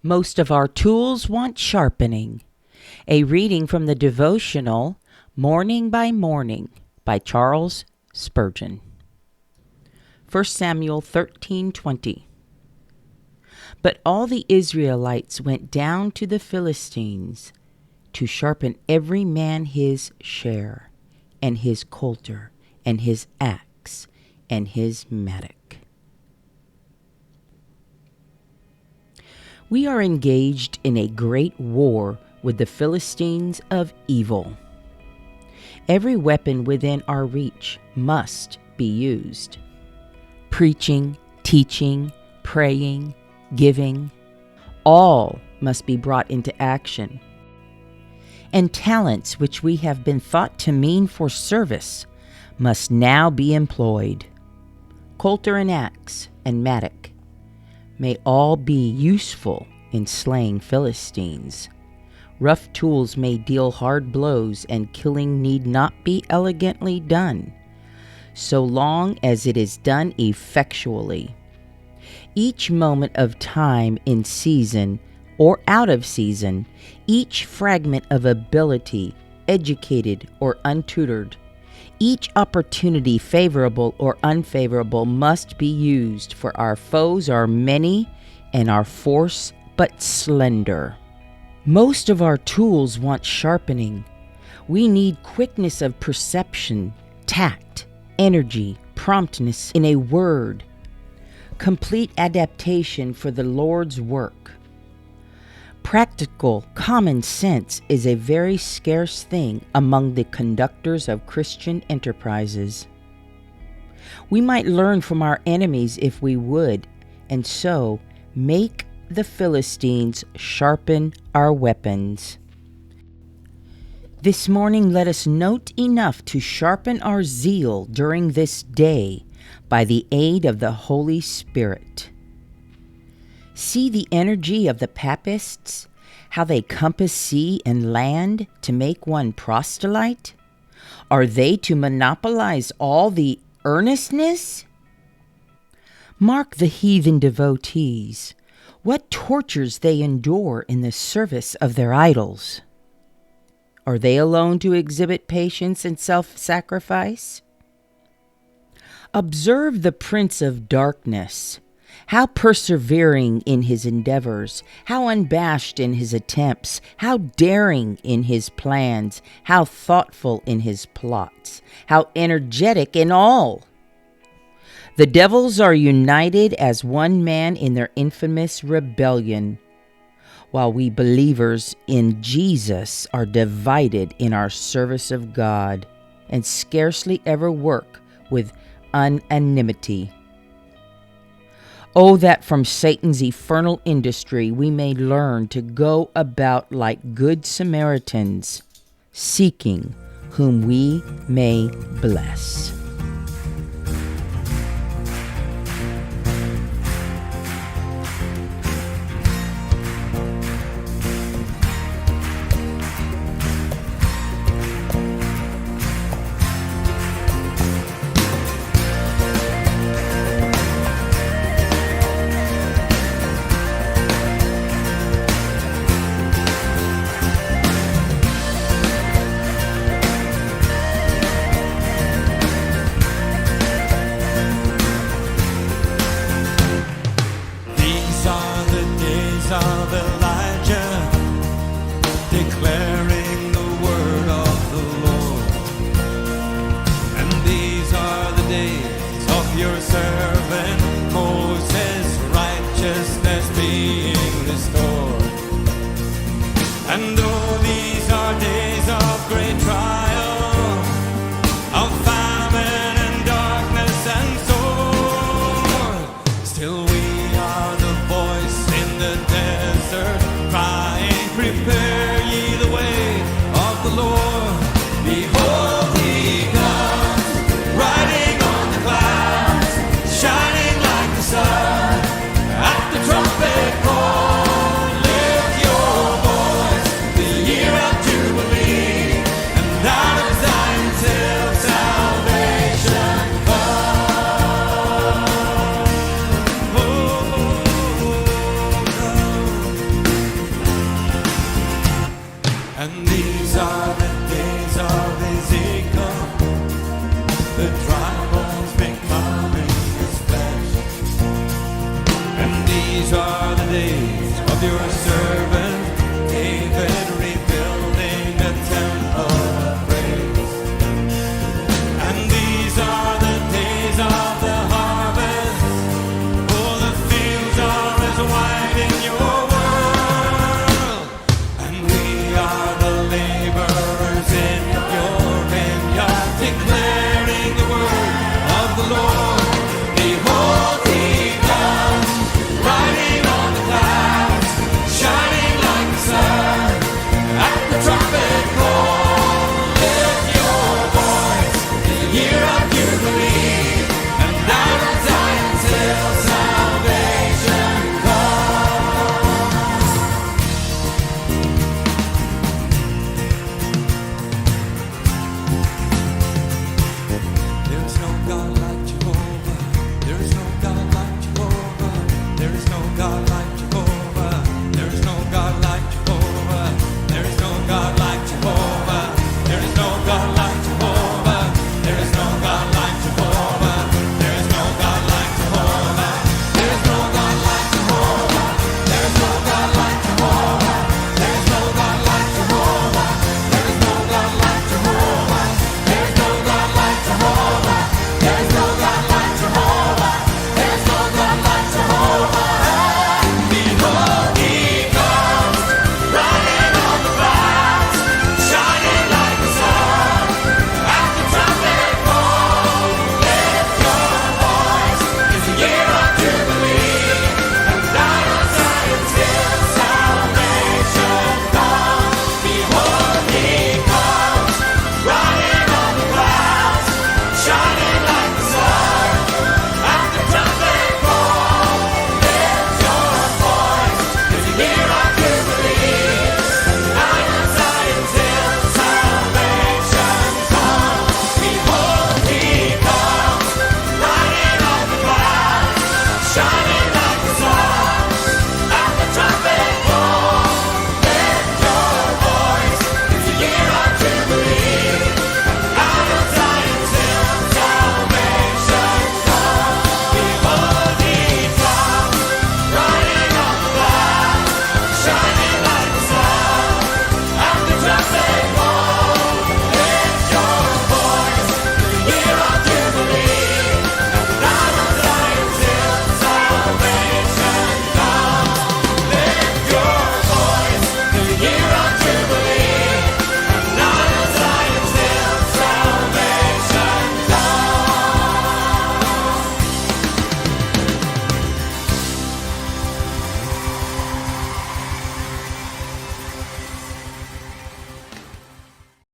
Most of our tools want sharpening. A reading from the devotional Morning by Morning by Charles Spurgeon. 1 Samuel 13:20. But all the Israelites went down to the Philistines to sharpen every man his share, and his coulter, and his axe, and his mattock. We are engaged in a great war with the Philistines of evil. Every weapon within our reach must be used. Preaching, teaching, praying, giving, all must be brought into action. And talents which we have been thought to mean for service must now be employed. Coulter and axe and mattock may all be useful in slaying Philistines. Rough tools may deal hard blows, and killing need not be elegantly done, so long as it is done effectually. Each moment of time in season or out of season, each fragment of ability, educated or untutored, each opportunity, favorable or unfavorable, must be used, for our foes are many and our force but slender. Most of our tools want sharpening. We need quickness of perception, tact, energy, promptness, in a word, complete adaptation for the Lord's work. Practical common sense is a very scarce thing among the conductors of Christian enterprises. We might learn from our enemies if we would, and so make the Philistines sharpen our weapons. This morning let us note enough to sharpen our zeal during this day by the aid of the Holy Spirit. See the energy of the papists, how they compass sea and land to make one proselyte? Are they to monopolize all the earnestness? Mark the heathen devotees, what tortures they endure in the service of their idols. Are they alone to exhibit patience and self-sacrifice? Observe the Prince of Darkness, how persevering in his endeavors, how unabashed in his attempts, how daring in his plans, how thoughtful in his plots, how energetic in all. The devils are united as one man in their infamous rebellion, while we believers in Jesus are divided in our service of God and scarcely ever work with unanimity. Oh, that from Satan's infernal industry we may learn to go about like good Samaritans, seeking whom we may bless. Of Elijah, declaring the word of the Lord. And these are the days of your servant Moses, righteousness being restored. And though these are days of great trial, of famine and darkness and sword, still we are the voice in the desert, these are the days of your servant David, rebuilding a temple of praise. And these are the days of the harvest, for the fields are as white in your world. And we are the laborers in your vineyard, declaring the word of the Lord. Behold, he comes, riding on the clouds, shining like the sun. At the trumpet call, lift your voice in the year of Jubilee, and out of Zion till salvation comes. There is no God like Jehovah. There is no God like Jehovah. There is no God like